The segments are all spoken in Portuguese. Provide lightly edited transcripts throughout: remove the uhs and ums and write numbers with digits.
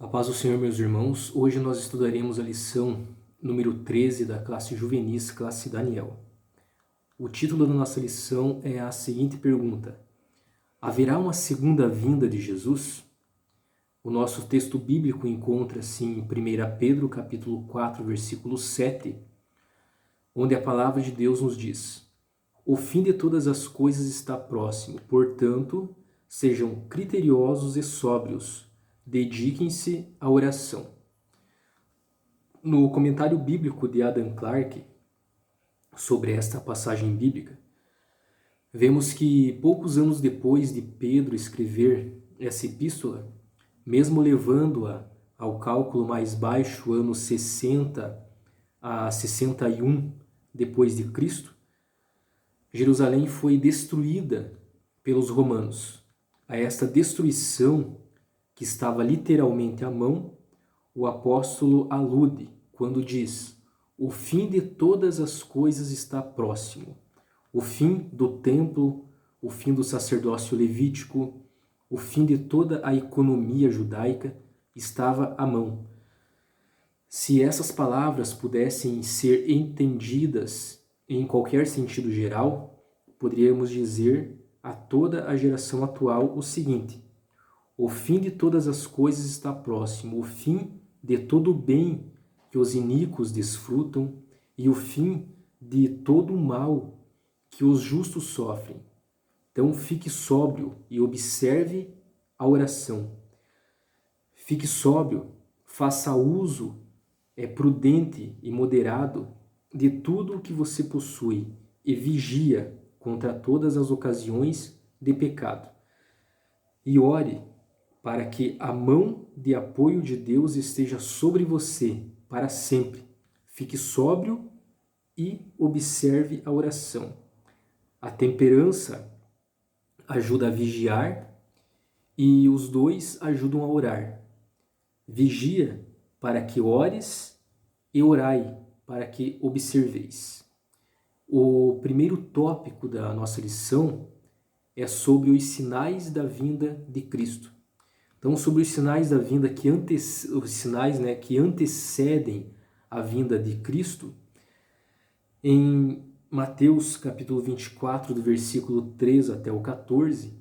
A paz do Senhor, meus irmãos. Hoje nós estudaremos a lição número 13 da classe Juvenis, classe Daniel. O título da nossa lição é a seguinte pergunta: haverá uma segunda vinda de Jesus? O nosso texto bíblico encontra-se em 1 Pedro, capítulo 4, versículo 7, onde a palavra de Deus nos diz: o fim de todas as coisas está próximo, portanto, sejam criteriosos e sóbrios. Dediquem-se à oração. No comentário bíblico de Adam Clarke sobre esta passagem bíblica, vemos que poucos anos depois de Pedro escrever essa epístola, mesmo levando-a ao cálculo mais baixo, anos 60 a 61 depois de Cristo, Jerusalém foi destruída pelos romanos. A esta destruição, que estava literalmente à mão, o apóstolo alude quando diz: o fim de todas as coisas está próximo. O fim do templo, o fim do sacerdócio levítico, o fim de toda a economia judaica estava à mão. Se essas palavras pudessem ser entendidas em qualquer sentido geral, poderíamos dizer a toda a geração atual o seguinte: o fim de todas as coisas está próximo, o fim de todo o bem que os iníquos desfrutam e o fim de todo o mal que os justos sofrem. Então fique sóbrio e observe a oração. Fique sóbrio, faça uso prudente e moderado de tudo o que você possui e vigia contra todas as ocasiões de pecado. E ore para que a mão de apoio de Deus esteja sobre você para sempre. Fique sóbrio e observe a oração. A temperança ajuda a vigiar e os dois ajudam a orar. Vigia para que ores e orai para que observeis. O primeiro tópico da nossa lição é sobre os sinais da vinda de Cristo. Então, sobre os sinais da vinda os sinais, que antecedem a vinda de Cristo, em Mateus capítulo 24, do versículo 3 até o 14,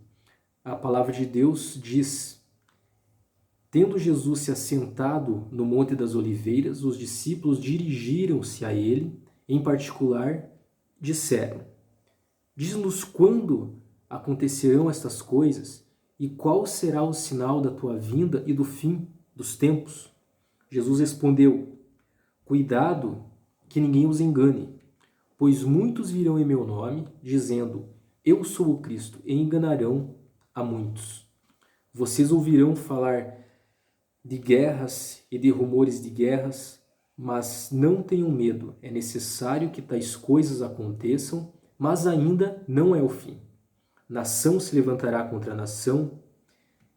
a palavra de Deus diz: tendo Jesus se assentado no Monte das Oliveiras, os discípulos dirigiram-se a ele, em particular, disseram: diz-nos quando acontecerão estas coisas e qual será o sinal da tua vinda e do fim dos tempos? Jesus respondeu: cuidado que ninguém os engane, pois muitos virão em meu nome, dizendo: eu sou o Cristo, e enganarão a muitos. Vocês ouvirão falar de guerras e de rumores de guerras, mas não tenham medo, é necessário que tais coisas aconteçam, mas ainda não é o fim. Nação se levantará contra nação,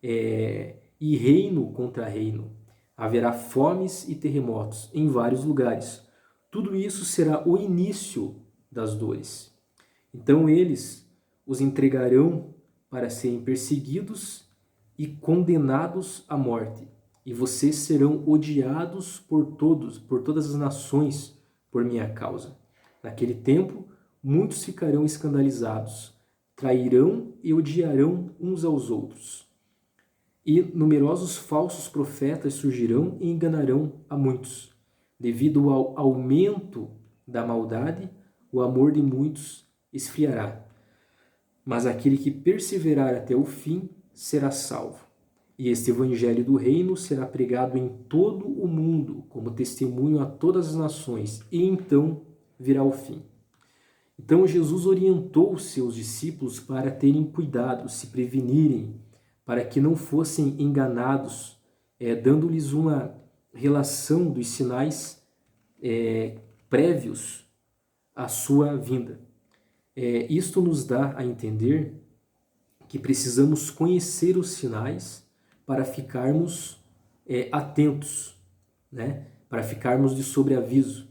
e reino contra reino. Haverá fomes e terremotos em vários lugares. Tudo isso será o início das dores. Então eles os entregarão para serem perseguidos e condenados à morte. E vocês serão odiados por todas as nações, por minha causa. Naquele tempo, muitos ficarão escandalizados, trairão e odiarão uns aos outros. E numerosos falsos profetas surgirão e enganarão a muitos. Devido ao aumento da maldade, o amor de muitos esfriará. Mas aquele que perseverar até o fim será salvo. E este evangelho do reino será pregado em todo o mundo, como testemunho a todas as nações, e então virá o fim. Então Jesus orientou os seus discípulos para terem cuidado, se prevenirem, para que não fossem enganados, dando-lhes uma relação dos sinais prévios à sua vinda. Isto nos dá a entender que precisamos conhecer os sinais para ficarmos atentos, para ficarmos de sobreaviso.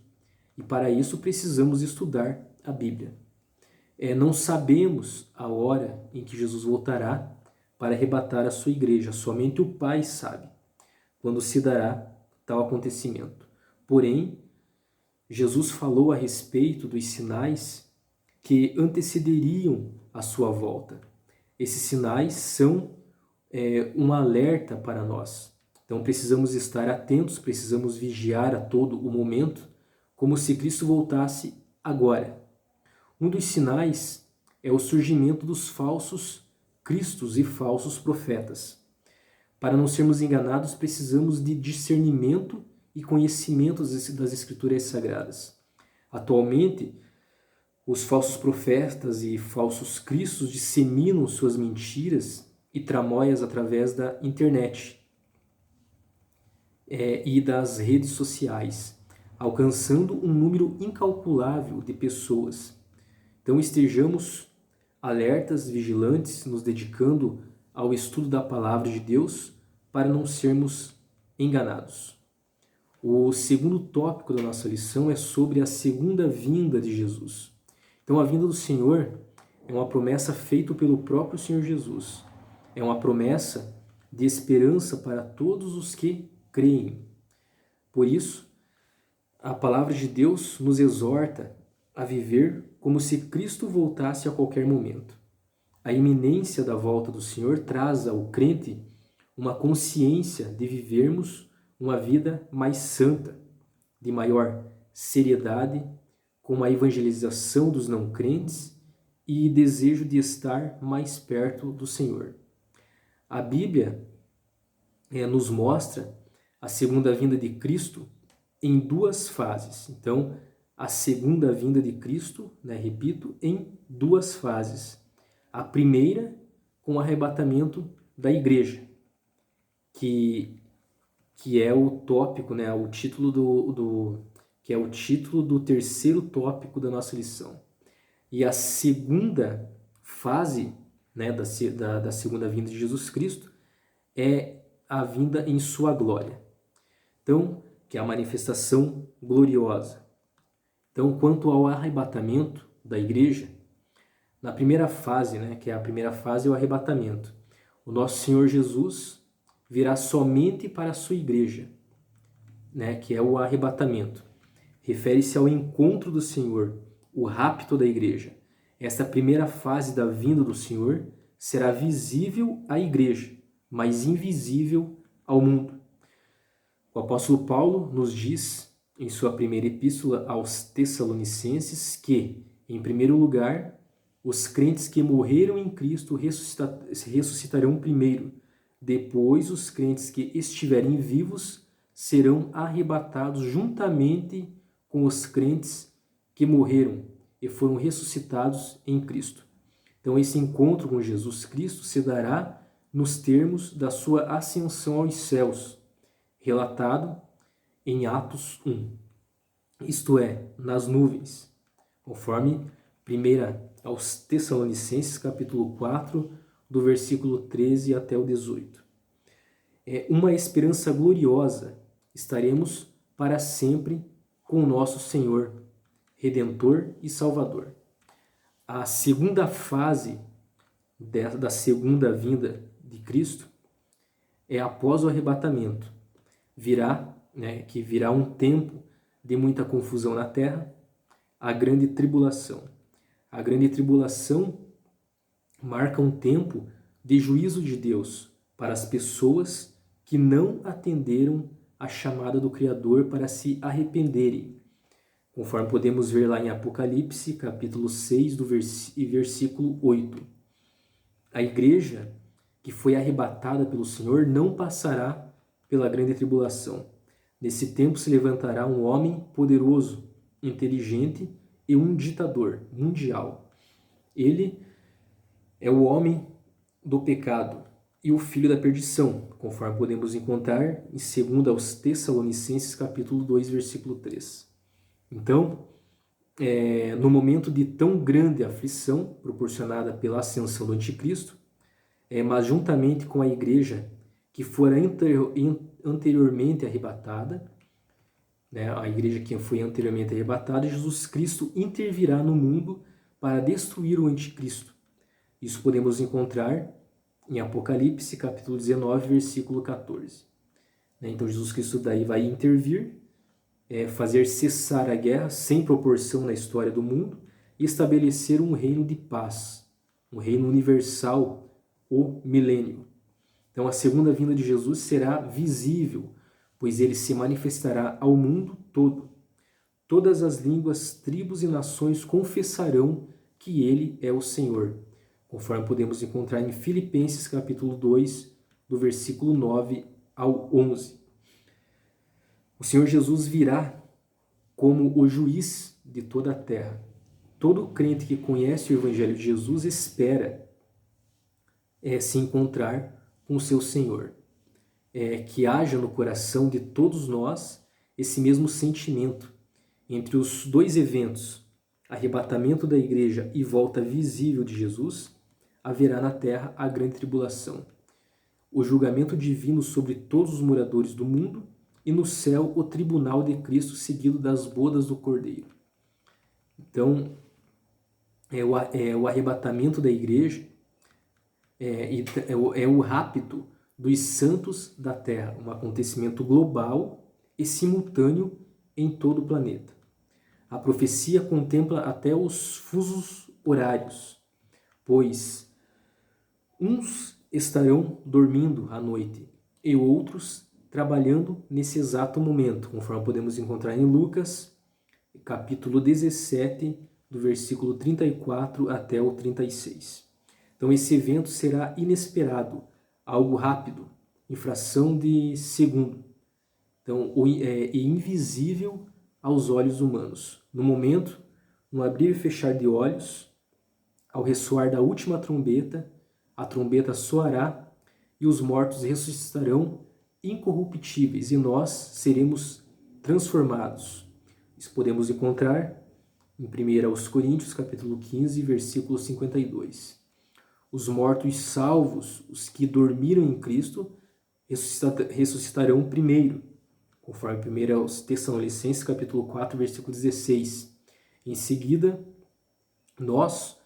E para isso precisamos estudar a Bíblia. Não sabemos a hora em que Jesus voltará para arrebatar a sua igreja, somente o Pai sabe. quando se dará tal acontecimento. Porém, Jesus falou a respeito dos sinais que antecederiam a sua volta. Esses sinais são um alerta para nós. Então precisamos estar atentos, precisamos vigiar a todo o momento, como se Cristo voltasse agora. Um dos sinais é o surgimento dos falsos cristos e falsos profetas. Para não sermos enganados, precisamos de discernimento e conhecimento das Escrituras Sagradas. Atualmente, os falsos profetas e falsos cristos disseminam suas mentiras e tramóias através da internet e das redes sociais, alcançando um número incalculável de pessoas. Então estejamos alertas, vigilantes, nos dedicando ao estudo da Palavra de Deus para não sermos enganados. O segundo tópico da nossa lição é sobre a segunda vinda de Jesus. Então a vinda do Senhor é uma promessa feita pelo próprio Senhor Jesus. É uma promessa de esperança para todos os que creem. Por isso, a palavra de Deus nos exorta a viver como se Cristo voltasse a qualquer momento. A iminência da volta do Senhor traz ao crente uma consciência de vivermos uma vida mais santa, de maior seriedade, com a evangelização dos não crentes e desejo de estar mais perto do Senhor. A Bíblia nos mostra a segunda vinda de Cristo em duas fases. Então, a segunda vinda de Cristo, repito, em duas fases. A primeira, com o arrebatamento da igreja, que é o tópico, o título que é o título do terceiro tópico da nossa lição. E a segunda fase, da segunda vinda de Jesus Cristo é a vinda em sua glória. Então, que é a manifestação gloriosa. Então, quanto ao arrebatamento da igreja, na primeira fase, que é a primeira fase, é o arrebatamento. O nosso Senhor Jesus virá somente para a sua igreja, que é o arrebatamento. Refere-se ao encontro do Senhor, o rapto da igreja. Esta primeira fase da vinda do Senhor será visível à igreja, mas invisível ao mundo. O apóstolo Paulo nos diz, em sua primeira epístola aos Tessalonicenses, que, em primeiro lugar, os crentes que morreram em Cristo ressuscitarão primeiro. Depois, os crentes que estiverem vivos serão arrebatados juntamente com os crentes que morreram e foram ressuscitados em Cristo. Então, esse encontro com Jesus Cristo se dará nos termos da sua ascensão aos céus, relatado em Atos 1, isto é, nas nuvens, conforme 1 aos Tessalonicenses, capítulo 4, do versículo 13 até o 18. É uma esperança gloriosa, estaremos para sempre com o nosso Senhor, Redentor e Salvador. A segunda fase da segunda vinda de Cristo é após o arrebatamento. Que virá um tempo de muita confusão na terra, a grande tribulação. A grande tribulação marca um tempo de juízo de Deus para as pessoas que não atenderam a chamada do Criador para se arrependerem, conforme podemos ver lá em Apocalipse, capítulo 6, versículo 8. A igreja que foi arrebatada pelo Senhor não passará pela grande tribulação. Nesse tempo se levantará um homem poderoso, inteligente e um ditador mundial. Ele é o homem do pecado e o filho da perdição, conforme podemos encontrar em 2 aos Tessalonicenses, capítulo 2, versículo 3. Então, no momento de tão grande aflição proporcionada pela ascensão do anticristo, mas juntamente com a igreja que fora anteriormente arrebatada, a igreja que foi anteriormente arrebatada, Jesus Cristo intervirá no mundo para destruir o anticristo. Isso podemos encontrar em Apocalipse, capítulo 19, versículo 14. né? Então Jesus Cristo daí vai intervir, fazer cessar a guerra sem proporção na história do mundo e estabelecer um reino de paz, um reino universal, o milênio. Então a segunda vinda de Jesus será visível, pois ele se manifestará ao mundo todo. Todas as línguas, tribos e nações confessarão que ele é o Senhor, conforme podemos encontrar em Filipenses capítulo 2, do versículo 9 ao 11. O Senhor Jesus virá como o juiz de toda a terra. Todo crente que conhece o Evangelho de Jesus espera se encontrar com o seu Senhor. Que haja no coração de todos nós esse mesmo sentimento. Entre os dois eventos, arrebatamento da igreja e volta visível de Jesus, haverá na terra a grande tribulação, o julgamento divino sobre todos os moradores do mundo e no céu o tribunal de Cristo seguido das bodas do Cordeiro. Então, o arrebatamento da igreja é o rapto dos santos da terra, um acontecimento global e simultâneo em todo o planeta. A profecia contempla até os fusos horários, pois uns estarão dormindo à noite e outros trabalhando nesse exato momento, conforme podemos encontrar em Lucas, capítulo 17, do versículo 34 até o 36. Então esse evento será inesperado, algo rápido, em fração de segundo. Então, invisível aos olhos humanos. No momento, no abrir e fechar de olhos, ao ressoar da última trombeta, a trombeta soará e os mortos ressuscitarão incorruptíveis e nós seremos transformados. Isso podemos encontrar em 1 Coríntios, capítulo 15, versículo 52. Os mortos salvos, os que dormiram em Cristo, ressuscitarão primeiro, conforme 1 Tessalonicenses, capítulo 4, versículo 16. Em seguida, nós,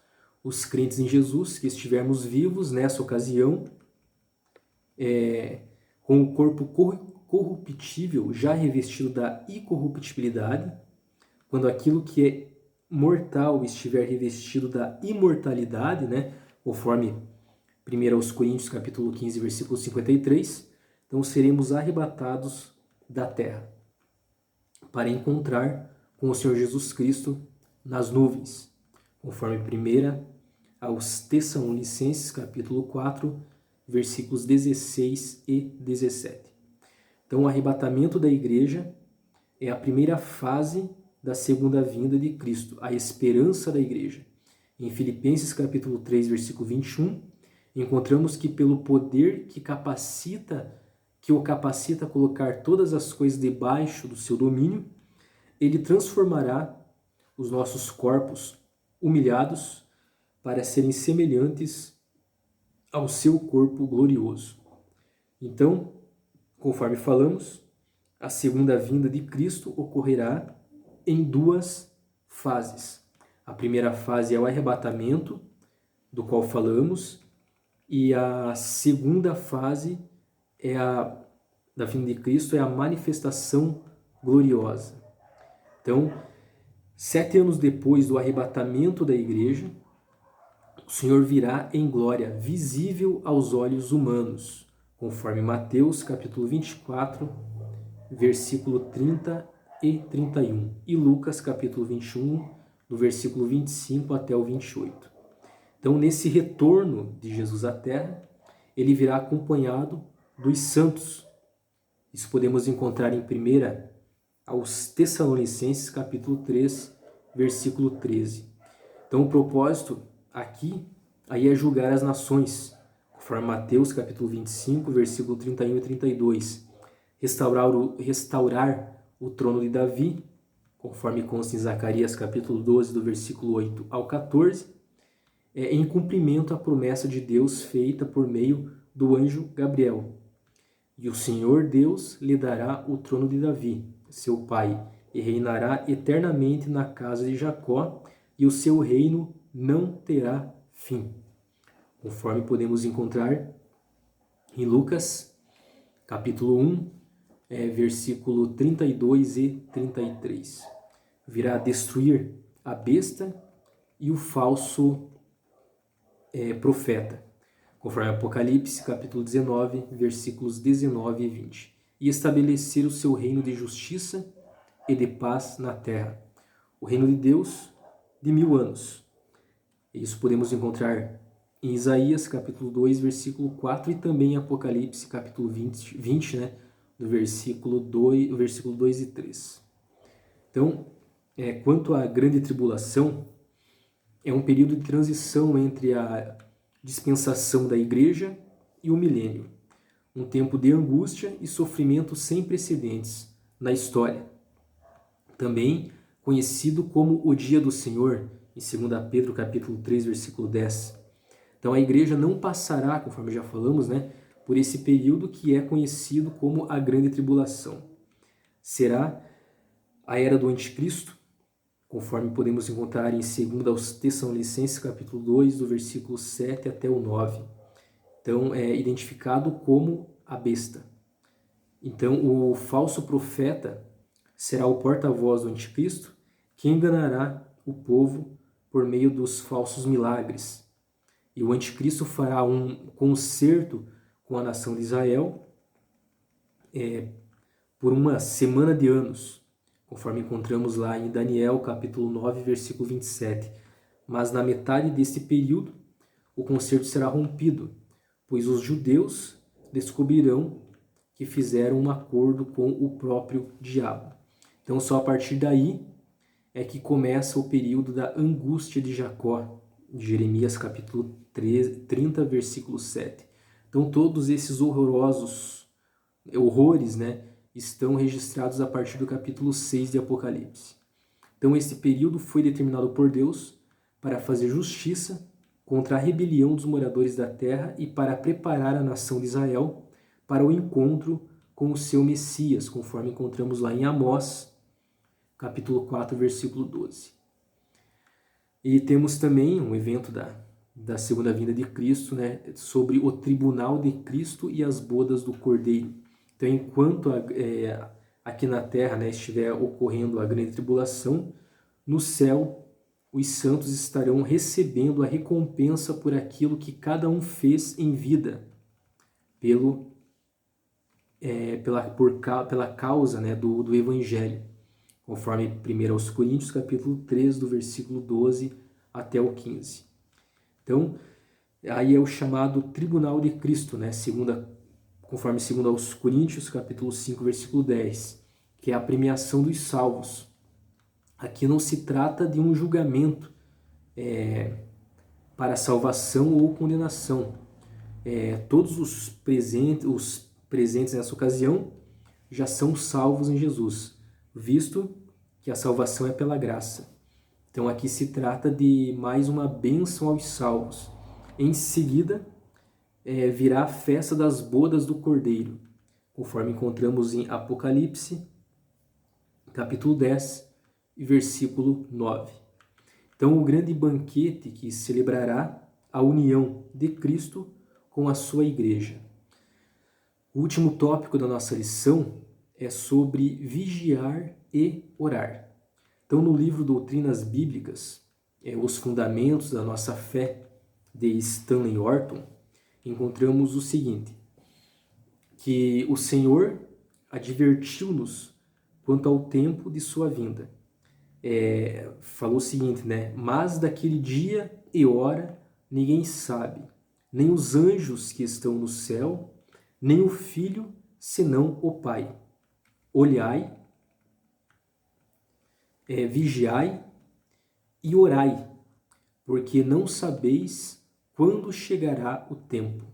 os crentes em Jesus, que estivermos vivos nessa ocasião, com o corpo corruptível já revestido da incorruptibilidade, quando aquilo que é mortal estiver revestido da imortalidade, né? Conforme 1 Coríntios capítulo 15, versículo 53, então seremos arrebatados da terra para encontrar com o Senhor Jesus Cristo nas nuvens, conforme 1 aos Tessalonicenses capítulo 4, versículos 16 e 17. Então o arrebatamento da igreja é a primeira fase da segunda vinda de Cristo, a esperança da igreja. Em Filipenses capítulo 3, versículo 21, encontramos que pelo poder que o capacita a colocar todas as coisas debaixo do seu domínio, ele transformará os nossos corpos humilhados para serem semelhantes ao seu corpo glorioso. Então, conforme falamos, a segunda vinda de Cristo ocorrerá em duas fases. A primeira fase é o arrebatamento, do qual falamos, e a segunda fase da vinda de Cristo é a manifestação gloriosa. Então, 7 anos depois do arrebatamento da igreja, o Senhor virá em glória, visível aos olhos humanos, conforme Mateus capítulo 24, versículo 30 e 31, e Lucas capítulo 21, do versículo 25 até o 28. Então, nesse retorno de Jesus à terra, ele virá acompanhado dos santos. Isso podemos encontrar em 1 aos Tessalonicenses, capítulo 3, versículo 13. Então, o propósito aqui aí é julgar as nações, conforme Mateus, capítulo 25, versículo 31 e 32. Restaurar o trono de Davi, conforme consta em Zacarias, capítulo 12, do versículo 8 ao 14, em cumprimento à promessa de Deus feita por meio do anjo Gabriel. E o Senhor Deus lhe dará o trono de Davi, seu pai, e reinará eternamente na casa de Jacó, e o seu reino não terá fim. Conforme podemos encontrar em Lucas, capítulo 1, versículo 32 e 33. Virá destruir a besta e o falso profeta, conforme Apocalipse, capítulo 19, versículos 19 e 20. E estabelecer o seu reino de justiça e de paz na terra. O reino de Deus de 1000 anos. Isso podemos encontrar em Isaías, capítulo 2, versículo 4, e também em Apocalipse, capítulo 20, né, do versículo 2 e 3. Então, quanto à grande tribulação, é um período de transição entre a dispensação da igreja e o milênio. Um tempo de angústia e sofrimento sem precedentes na história. Também conhecido como o Dia do Senhor, em 2 Pedro capítulo 3, versículo 10. Então a igreja não passará, conforme já falamos, né, por esse período que é conhecido como a Grande Tribulação. Será a era do Anticristo, conforme podemos encontrar em 2 Tessalonicenses capítulo 2, do versículo 7 até o 9. Então é identificado como a besta. Então o falso profeta será o porta-voz do Anticristo, que enganará o povo por meio dos falsos milagres. E o Anticristo fará um concerto com a nação de Israel por uma semana de anos, conforme encontramos lá em Daniel, capítulo 9, versículo 27. Mas na metade deste período, o concerto será rompido, pois os judeus descobrirão que fizeram um acordo com o próprio diabo. Então, só a partir daí é que começa o período da angústia de Jacó, de Jeremias capítulo 30, versículo 7. Então, todos esses horrores, né, estão registrados a partir do capítulo 6 de Apocalipse. Então, esse período foi determinado por Deus para fazer justiça contra a rebelião dos moradores da terra e para preparar a nação de Israel para o encontro com o seu Messias, conforme encontramos lá em Amós, capítulo 4, versículo 12. E temos também um evento da segunda vinda de Cristo, né, sobre o tribunal de Cristo e as bodas do Cordeiro. Então, enquanto aqui na terra, né, estiver ocorrendo a grande tribulação, no céu os santos estarão recebendo a recompensa por aquilo que cada um fez em vida, pela causa, né, do Evangelho, conforme 1 Coríntios, capítulo 3, do versículo 12 até o 15. Então, aí é o chamado Tribunal de Cristo, né, conforme 2 Coríntios, capítulo 5, versículo 10, que é a premiação dos salvos. Aqui não se trata de um julgamento para salvação ou condenação. Todos os presentes nessa ocasião já são salvos em Jesus, visto que a salvação é pela graça. Então aqui se trata de mais uma bênção aos salvos. Em seguida, virá a festa das bodas do Cordeiro, conforme encontramos em Apocalipse, capítulo 10, versículo 9. Então, o grande banquete que celebrará a união de Cristo com a sua igreja. O último tópico da nossa lição é sobre vigiar e orar. Então, no livro Doutrinas Bíblicas, Os Fundamentos da Nossa Fé, de Stanley Orton, encontramos o seguinte, que o Senhor advertiu-nos quanto ao tempo de sua vinda. Falou o seguinte, né? Mas daquele dia e hora ninguém sabe, nem os anjos que estão no céu, nem o Filho, senão o Pai. Olhai, vigiai e orai, porque não sabeis quando chegará o tempo.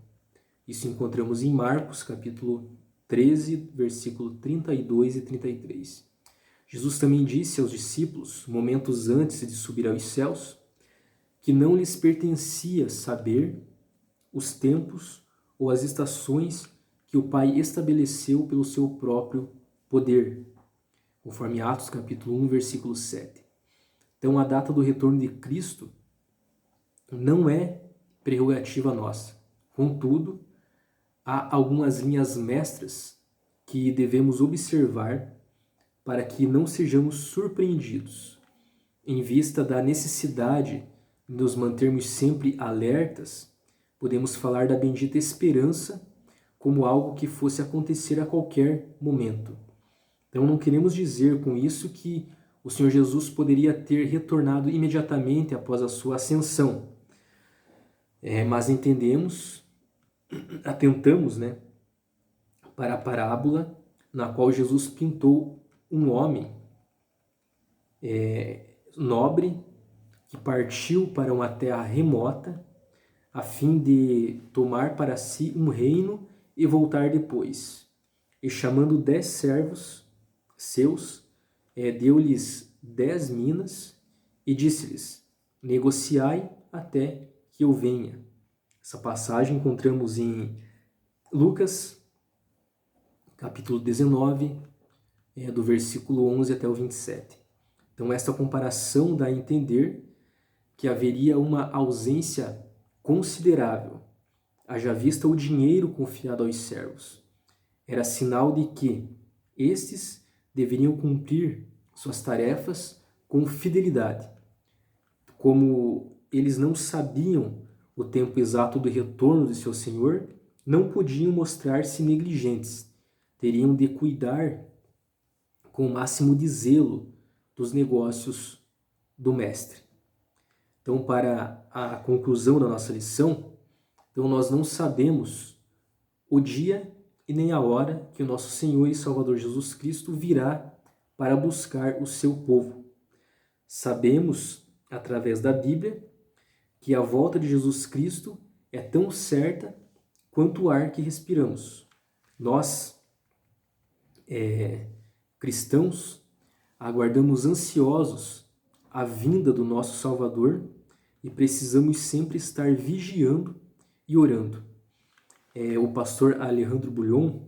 Isso encontramos em Marcos, capítulo 13, versículo 32 e 33. Jesus também disse aos discípulos, momentos antes de subir aos céus, que não lhes pertencia saber os tempos ou as estações que o Pai estabeleceu pelo seu próprio poder, conforme Atos capítulo 1, versículo 7. Então, a data do retorno de Cristo não é prerrogativa nossa. Contudo, há algumas linhas mestras que devemos observar para que não sejamos surpreendidos. Em vista da necessidade de nos mantermos sempre alertas, podemos falar da bendita esperança como algo que fosse acontecer a qualquer momento. Então não queremos dizer com isso que o Senhor Jesus poderia ter retornado imediatamente após a sua ascensão. Mas atentamos, para a parábola na qual Jesus pintou um homem nobre que partiu para uma terra remota a fim de tomar para si um reino e voltar depois. E chamando 10 servos seus, deu-lhes 10 minas e disse-lhes: negociai até que eu venha. Essa passagem encontramos em Lucas, capítulo 19, do versículo 11 até o 27. Então, esta comparação dá a entender que haveria uma ausência considerável, haja vista o dinheiro confiado aos servos. Era sinal de que estes deveriam cumprir suas tarefas com fidelidade. Como eles não sabiam o tempo exato do retorno de seu senhor, não podiam mostrar-se negligentes. Teriam de cuidar com o máximo de zelo dos negócios do mestre. Então, para a conclusão da nossa lição, então nós não sabemos o dia e nem a hora que o nosso Senhor e Salvador Jesus Cristo virá para buscar o seu povo. Sabemos, através da Bíblia, que a volta de Jesus Cristo é tão certa quanto o ar que respiramos. Nós, cristãos, aguardamos ansiosos a vinda do nosso Salvador e precisamos sempre estar vigiando e orando. O pastor Alejandro Bulhon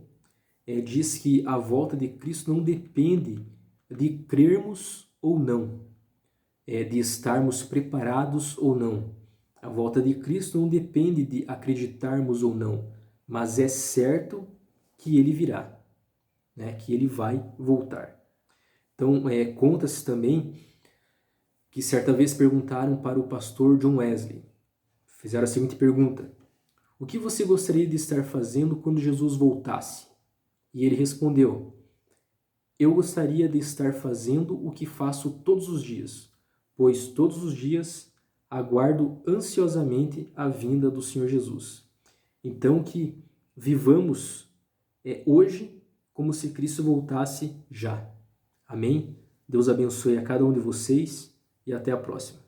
diz que a volta de Cristo não depende de crermos ou não, de estarmos preparados ou não. A volta de Cristo não depende de acreditarmos ou não, mas é certo que ele virá, que ele vai voltar. Então, conta-se também que certa vez perguntaram para o pastor John Wesley, fizeram a seguinte pergunta: o que você gostaria de estar fazendo quando Jesus voltasse? E ele respondeu: eu gostaria de estar fazendo o que faço todos os dias, pois todos os dias aguardo ansiosamente a vinda do Senhor Jesus. Então que vivamos hoje como se Cristo voltasse já. Amém? Deus abençoe a cada um de vocês e até a próxima.